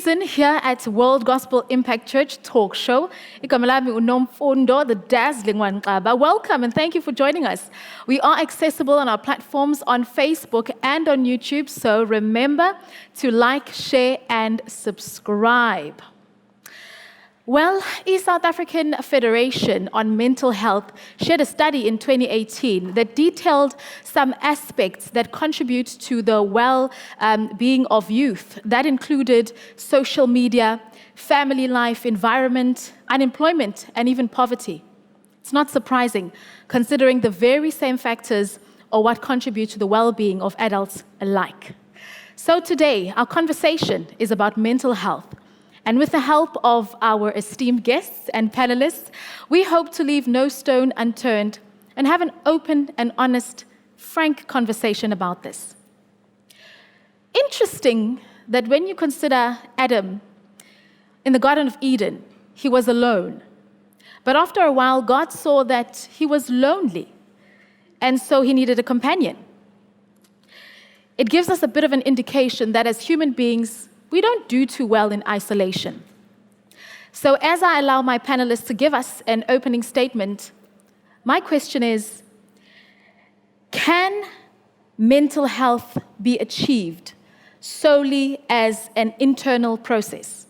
season here at World Gospel Impact Church Talk Show. Igama lami Nomfundo, the dazzling one, Xaba. Welcome and thank you for joining us. We are accessible on our platforms on Facebook and on YouTube, so remember to like, share, and subscribe. Well, the South African Federation on Mental Health shared a study in 2018 that detailed some aspects that contribute to the well-being of youth. That included social media, family life, environment, unemployment, and even poverty. It's not surprising, considering the very same factors are what contribute to the well-being of adults alike. So today, our conversation is about mental health. And with the help of our esteemed guests and panelists, we hope to leave no stone unturned and have an open and honest, frank conversation about this. Interesting that when you consider Adam in the Garden of Eden, he was alone. But after a while, God saw that he was lonely, and so he needed a companion. It gives us a bit of an indication that as human beings, we don't do too well in isolation. So as I allow my panelists to give us an opening statement, my question is, can mental health be achieved solely as an internal process?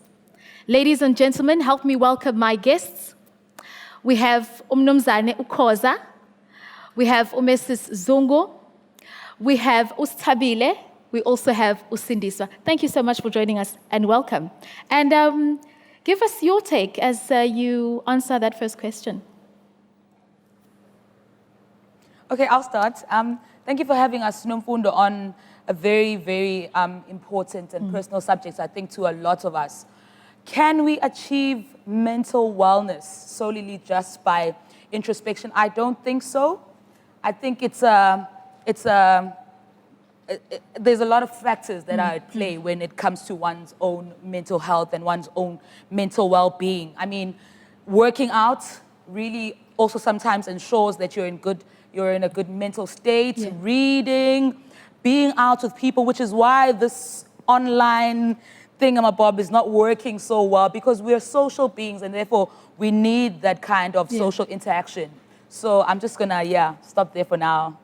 Ladies and gentlemen, help me welcome my guests. We have Mnumzane Ukhoza, we have Mrs. Zungu, we have Ustabile, we also have Usindiswa. Thank you so much for joining us and welcome. And give us your take as you answer that first question. Okay, I'll start. Thank you for having us, Nomfundo, on a very, very important and personal subject, I think, to a lot of us. Can we achieve mental wellness solely just by introspection? I don't think so. I think there's a lot of factors that are at play when it comes to one's own mental health and one's own mental well-being. I mean, working out really also sometimes ensures that you're in a good mental state, reading, being out with people, which is why this online thingamabob is not working so well, because we're social beings and therefore we need that kind of social interaction. So I'm just gonna, stop there for now.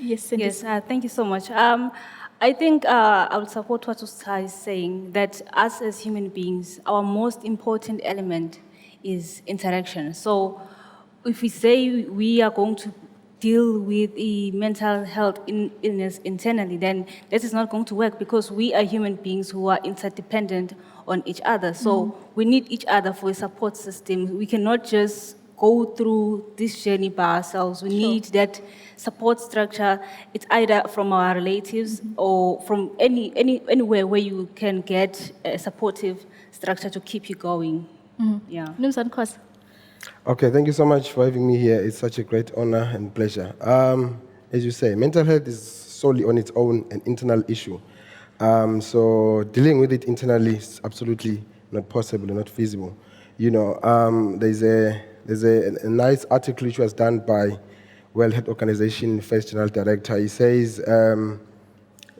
Yes, thank you so much. I think I would support what Usta is saying, that us as human beings, our most important element is interaction. So if we say we are going to deal with the mental health illness internally, then this is not going to work, because we are human beings who are interdependent on each other. So we need each other for a support system. We cannot just go through this journey by ourselves. We need that support structure. It's either from our relatives or from anywhere where you can get a supportive structure to keep you going. Okay, thank you so much for having me here. It's such a great honor and pleasure. As you say, mental health is solely on its own an internal issue. So dealing with it internally is absolutely not possible and not feasible. You know, there's a nice article which was done by World Health Organization First General Director. He says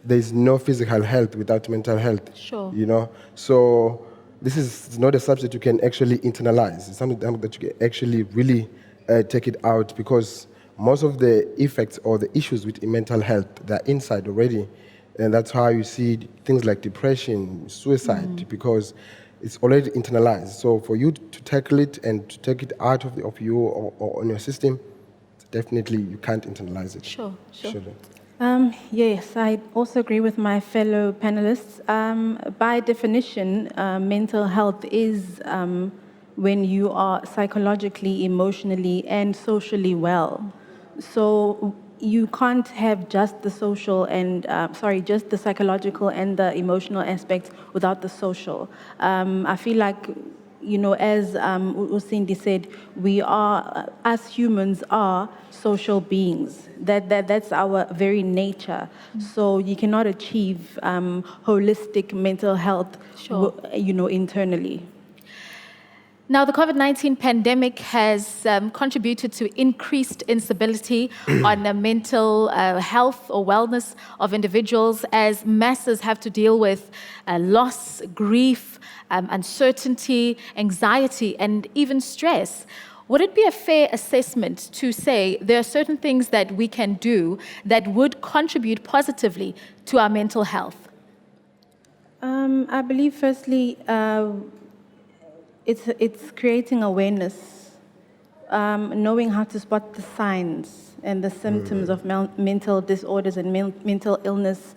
there's no physical health without mental health. Sure. You know, so this is not a subject you can actually internalize. It's something that you can actually really take it out, because most of the effects or the issues with mental health, they're inside already. And that's how you see things like depression, suicide, because it's already internalized. So for you to tackle it and to take it out of you or on your system, definitely you can't internalize it. Sure. Yes, I also agree with my fellow panelists. By definition, mental health is when you are psychologically, emotionally, and socially well. So you can't have just the social and, just the psychological and the emotional aspects without the social. I feel like, you know, as Usindi said, us humans are social beings. That's our very nature. So you cannot achieve holistic mental health, internally. Now, the COVID-19 pandemic has contributed to increased instability on the mental health or wellness of individuals as masses have to deal with loss, grief, uncertainty, anxiety, and even stress. Would it be a fair assessment to say there are certain things that we can do that would contribute positively to our mental health? I believe, firstly, it's creating awareness, knowing how to spot the signs and the symptoms of mental disorders and mental illness,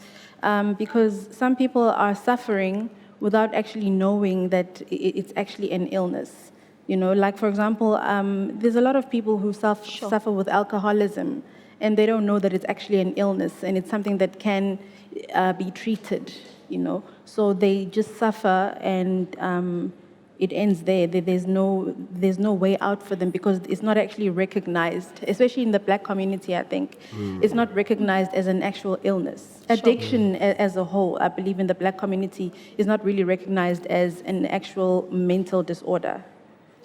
because some people are suffering without actually knowing that it's actually an illness. You know, like for example, there's a lot of people who suffer with alcoholism, and they don't know that it's actually an illness and it's something that can be treated. You know, so they just suffer and it ends there. There's no way out for them because it's not actually recognized, especially in the Black community. I think it's not recognized as an actual illness. Addiction as a whole, I believe, in the Black community is not really recognized as an actual mental disorder.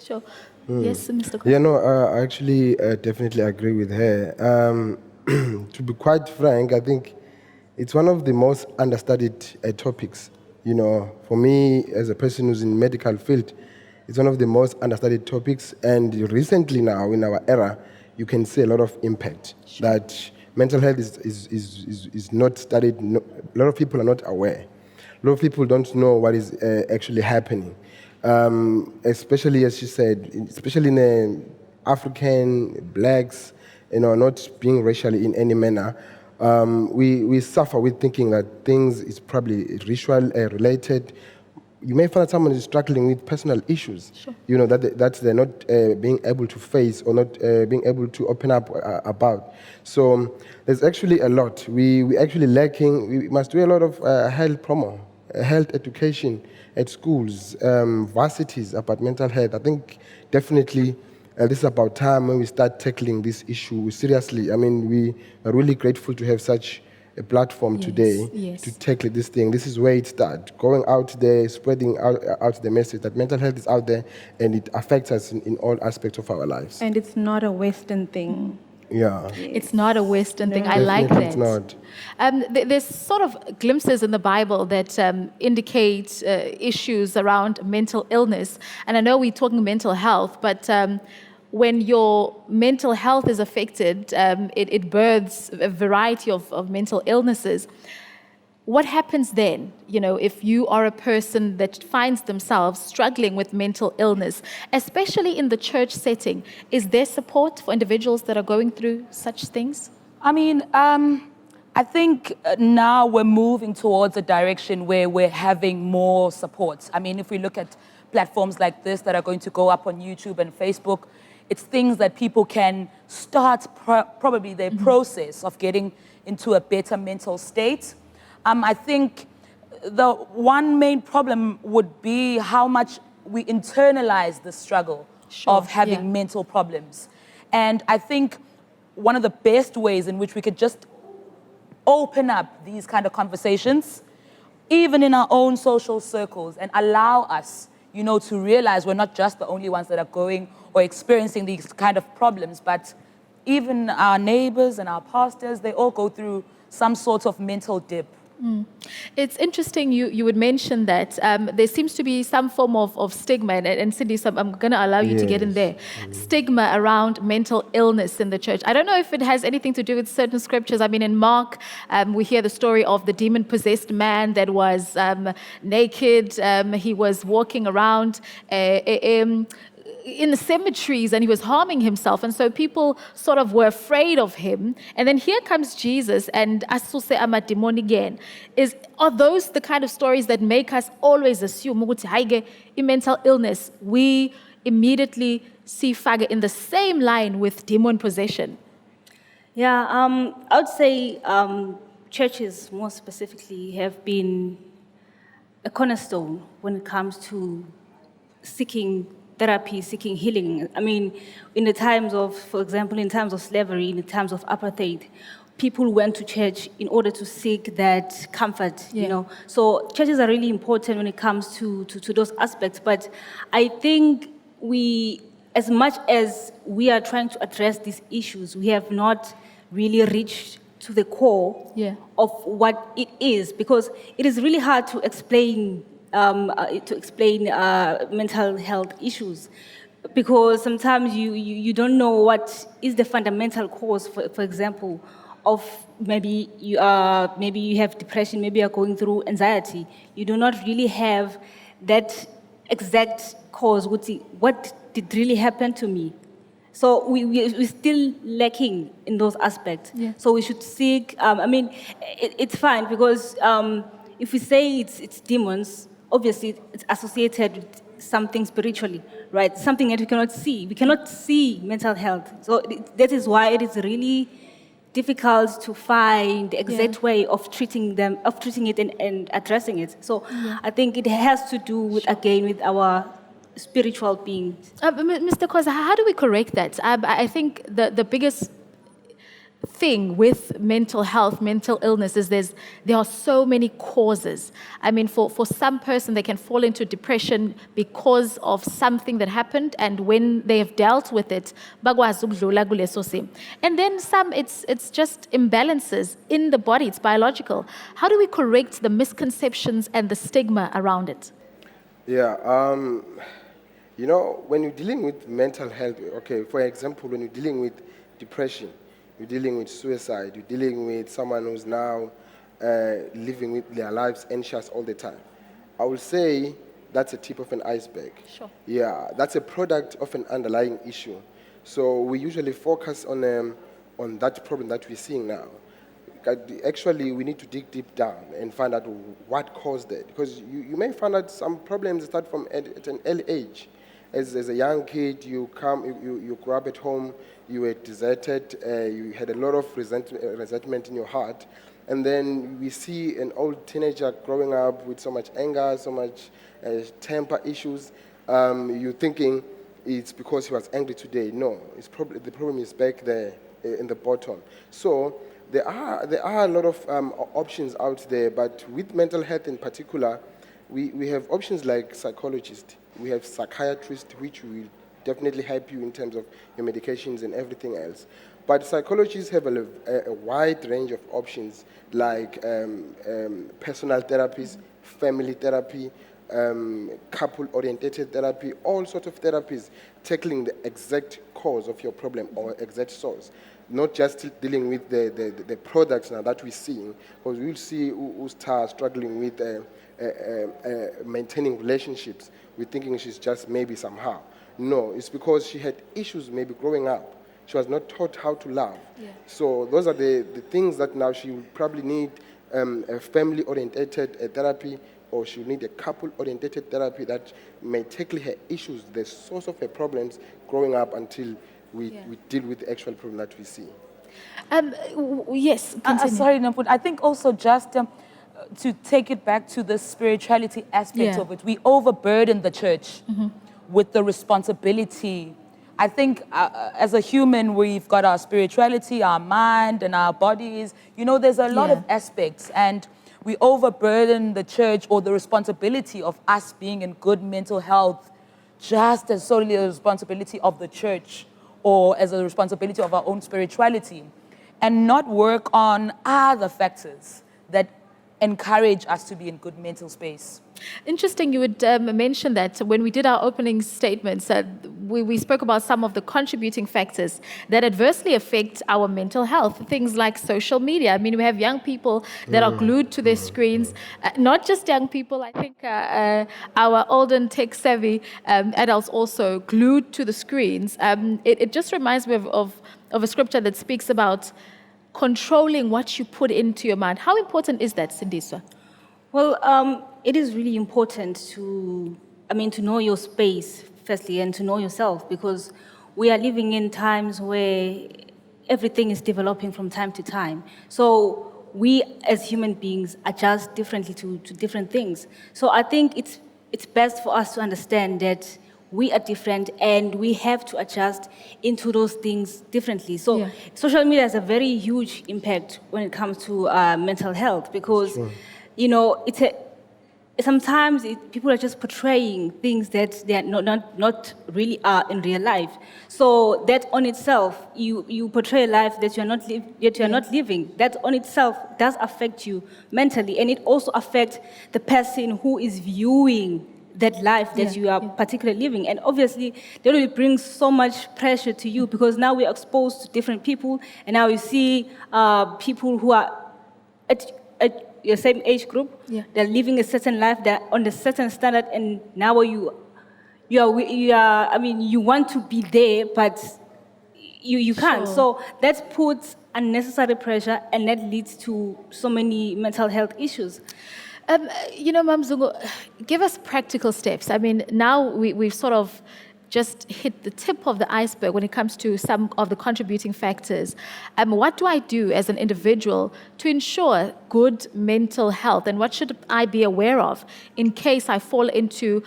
Sure. Yes, Mr. Yeah, no, I actually definitely agree with her. To be quite frank, I think it's one of the most understudied topics. You know, for me, as a person who's in medical field, it's one of the most understudied topics. And recently now, in our era, you can see a lot of impact. That mental health is not studied. No, a lot of people are not aware. A lot of people don't know what is actually happening. Especially, as she said, especially in African, Blacks, you know, not being racially in any manner, we suffer with thinking that things is probably racial related. You may find that someone is struggling with personal issues, you know, that they're not being able to face or not being able to open up about. So there's actually a lot. We actually lacking. We must do a lot of health promo, health education at schools, varsities about mental health. I think definitely this is about time when we start tackling this issue seriously. I mean, we are really grateful to have such a platform today to tackle this thing. This is where it starts, going out there, spreading out the message that mental health is out there and it affects us in all aspects of our lives. And it's not a Western thing. Yeah. It's not a Western thing. I like that. It's not. There's sort of glimpses in the Bible that indicate issues around mental illness. And I know we're talking mental health, but when your mental health is affected, it births a variety of mental illnesses. What happens then, you know, if you are a person that finds themselves struggling with mental illness, especially in the church setting? Is there support for individuals that are going through such things? I mean, I think now we're moving towards a direction where we're having more support. I mean, if we look at platforms like this that are going to go up on YouTube and Facebook, it's things that people can start probably their process of getting into a better mental state. I think the one main problem would be how much we internalize the struggle of having mental problems. And I think one of the best ways in which we could just open up these kind of conversations, even in our own social circles, and allow us, you know, to realize we're not just the only ones that are going or experiencing these kind of problems, but even our neighbors and our pastors, they all go through some sort of mental dip. It's interesting you would mention that there seems to be some form of stigma, and Cindy, I'm going to allow you to get in there. Stigma around mental illness in the church. I don't know if it has anything to do with certain scriptures. I mean, in Mark, we hear the story of the demon-possessed man that was naked. He was walking around in the cemeteries and he was harming himself, and so people sort of were afraid of him. And then here comes Jesus and asuse amadimoni again. Are those the kind of stories that make us always assume ukuthi mental illness we immediately see fage in the same line with demon possession? Yeah, I would say churches more specifically have been a cornerstone when it comes to seeking therapy, seeking healing. I mean, in the times of, for example, in times of slavery, in the times of apartheid, people went to church in order to seek that comfort, you know. So churches are really important when it comes to those aspects. But I think as much as we are trying to address these issues, we have not really reached to the core Yeah. of what it is, because it is really hard to explain mental health issues, because sometimes you don't know what is the fundamental cause, for example, of maybe you have depression, maybe you're going through anxiety. You do not really have that exact cause. What did really happen to me? So we're still lacking in those aspects. Yeah. So we should seek, it's fine, because if we say it's demons, obviously it's associated with something spiritually, right? Something that we cannot see. We cannot see mental health. So that is why it is really difficult to find the exact way of treating it and addressing it. So I think it has to do with, again, with our spiritual beings. Mr. Khoza, how do we correct that? I think the biggest thing with mental health, mental illness, is there are so many causes. I mean, for some person, they can fall into depression because of something that happened, and when they have dealt with it, bakwazi ukudlula kuleso simo. And then some, it's just imbalances in the body, it's biological. How do we correct the misconceptions and the stigma around it? Yeah, when you're dealing with mental health, okay, for example, when you're dealing with depression, you're dealing with suicide, you're dealing with someone who's now living with their lives anxious all the time, I would say that's a tip of an iceberg. Sure. Yeah, that's a product of an underlying issue. So we usually focus on that problem that we're seeing now. Actually, we need to dig deep down and find out what caused it. Because you may find out some problems start from at an early age. As a young kid, you grow up at home, you were deserted, you had a lot of resentment in your heart. And then we see an old teenager growing up with so much anger, so much temper issues. You're thinking it's because he was angry today. No, the problem is back there in the bottom. So there are a lot of options out there, but with mental health in particular, we have options like psychologists, we have psychiatrists, which will definitely help you in terms of your medications and everything else. But psychologists have a wide range of options like personal therapies, family therapy, couple-orientated therapy, all sorts of therapies tackling the exact cause of your problem or exact source. Not just dealing with the products now that we're seeing, because we'll see who start struggling with maintaining relationships. We're thinking she's just maybe somehow. No, it's because she had issues maybe growing up. She was not taught how to love. Yeah. So those are the things that now she will probably need a family-orientated therapy, or she'll need a couple-orientated therapy that may tackle her issues, the source of her problems growing up until we deal with the actual problem that we see. Yes, continue. Sorry, Nomfundo. I think also just to take it back to the spirituality aspect of it, we overburden the church with the responsibility. I think as a human, we've got our spirituality, our mind, and our bodies. There's a lot of aspects, and we overburden the church or the responsibility of us being in good mental health just as solely a responsibility of the church or as a responsibility of our own spirituality, and not work on other factors that encourage us to be in good mental space. Interesting you would mention that. When we did our opening statements, we spoke about some of the contributing factors that adversely affect our mental health. Things like social media. I mean, we have young people that are glued to their screens. Not just young people, I think our old and tech-savvy adults also glued to the screens. It just reminds me of a scripture that speaks about controlling what you put into your mind. How important is that, Sindiswa? Well, it is really important to know your space, firstly, and to know yourself, because we are living in times where everything is developing from time to time. So we, as human beings, adjust differently to different things. So I think it's best for us to understand that we are different and we have to adjust into those things differently. So social media has a very huge impact when it comes to mental health, because, sometimes people are just portraying things that they are not really are in real life. So that on itself, you portray a life that you're not living. That on itself does affect you mentally, and it also affects the person who is viewing that life that you are particularly living. And obviously, that will bring so much pressure to you, because now we're exposed to different people, and now you see people who are at your same age group, they're living a certain life, they're on a certain standard, and now you are, I mean, you want to be there, but you can't. Sure. So that puts unnecessary pressure, and that leads to so many mental health issues. You know, Mam Zungu, give us practical steps. I mean, now we've sort of just hit the tip of the iceberg when it comes to some of the contributing factors. What do I do as an individual to ensure good mental health, and what should I be aware of in case I fall into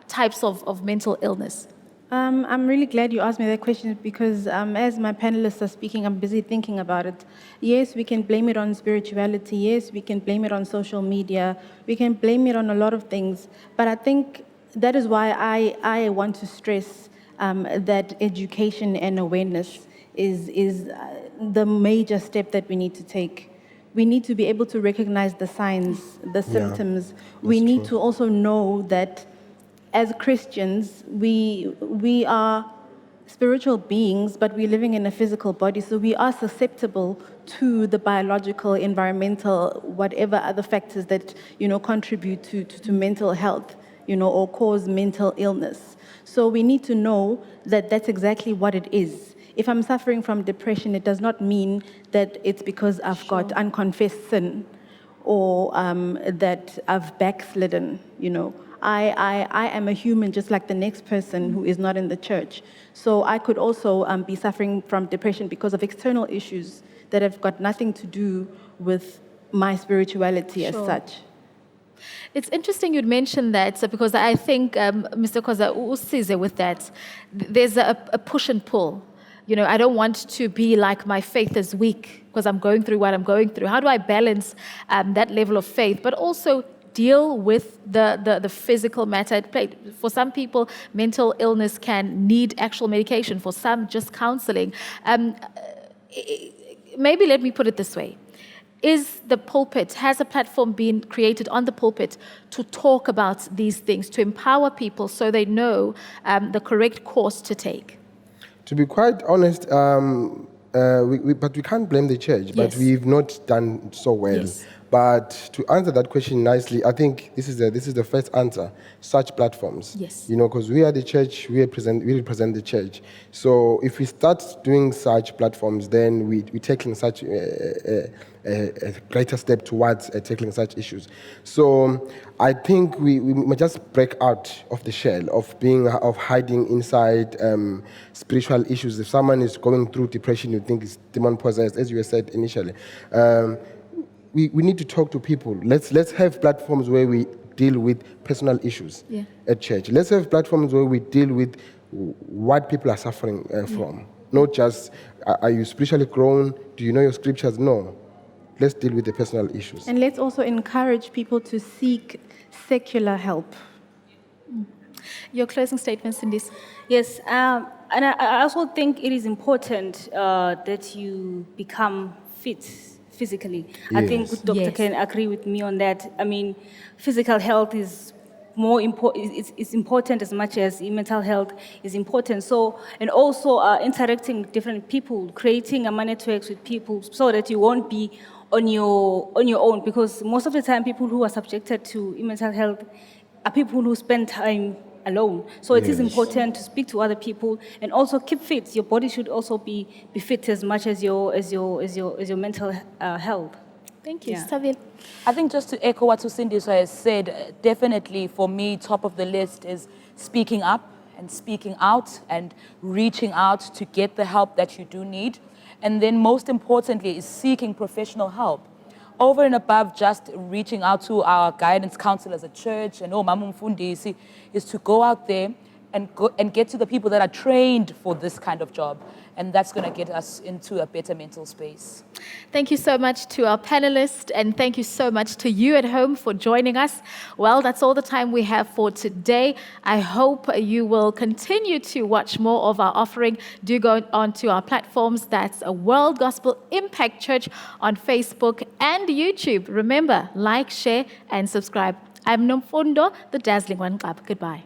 types of mental illness? I'm really glad you asked me that question, because as my panelists are speaking, I'm busy thinking about it. Yes, we can blame it on spirituality. Yes, we can blame it on social media. We can blame it on a lot of things. But I think that is why I want to stress that education and awareness is the major step that we need to take. We need to be able to recognize the signs, the symptoms. We need to also know that as Christians, we are spiritual beings, but we're living in a physical body, so we are susceptible to the biological, environmental, whatever other factors that contribute to mental health, or cause mental illness. So we need to know that that's exactly what it is. If I'm suffering from depression, it does not mean that it's because I've got unconfessed sin, or that I've backslidden, I am a human just like the next person who is not in the church. So I could also be suffering from depression because of external issues that have got nothing to do with my spirituality as such. It's interesting you'd mention that, because I think, Mr. Koza, usize with that, there's a push and pull. I don't want to be like my faith is weak because I'm going through what I'm going through. How do I balance that level of faith, but also deal with the physical matter at play? For some people, mental illness can need actual medication. For some, just counseling. Maybe let me put it this way. Has a platform been created on the pulpit to talk about these things, to empower people so they know the correct course to take? To be quite honest, but we can't blame the church, but we've not done so well. Yes. But to answer that question nicely, I think this is the first answer. Such platforms, yes, because we are the church, we represent the church. So if we start doing such platforms, then we're taking such a greater step towards tackling such issues. So I think we must just break out of the shell of hiding inside spiritual issues. If someone is going through depression, you think it's demon possessed, as you said initially. We need to talk to people. Let's have platforms where we deal with personal issues at church. Let's have platforms where we deal with what people are suffering from. Not just, are you spiritually grown? Do you know your scriptures? No. Let's deal with the personal issues. And let's also encourage people to seek secular help. Your closing statements, Cindy? Yes, and I also think it is important that you become fit physically. Yes. I think Dr. can agree with me on that. I mean, physical health is more important. It's important as much as mental health is important. So, and also interacting with different people, creating a networks with people, so that you won't be on your own. Because most of the time, people who are subjected to mental health are people who spend time alone. So it is important to speak to other people and also keep fit. Your body should also be fit as much as your mental health. Thank you. Savile. I think just to echo what Cindy has said, definitely for me, top of the list is speaking up and speaking out and reaching out to get the help that you do need. And then most importantly is seeking professional help. Over and above just reaching out to our guidance counselors at church and Nomfundo is to go out there and get to the people that are trained for this kind of job. And that's going to get us into a better mental space. Thank you so much to our panelists, and thank you so much to you at home for joining us. Well, that's all the time we have for today. I hope you will continue to watch more of our offering. Do go on to our platforms. That's a World Gospel Impact Church on Facebook and YouTube. Remember, like, share, and subscribe. I'm Nomfundo, the dazzling one. Goodbye.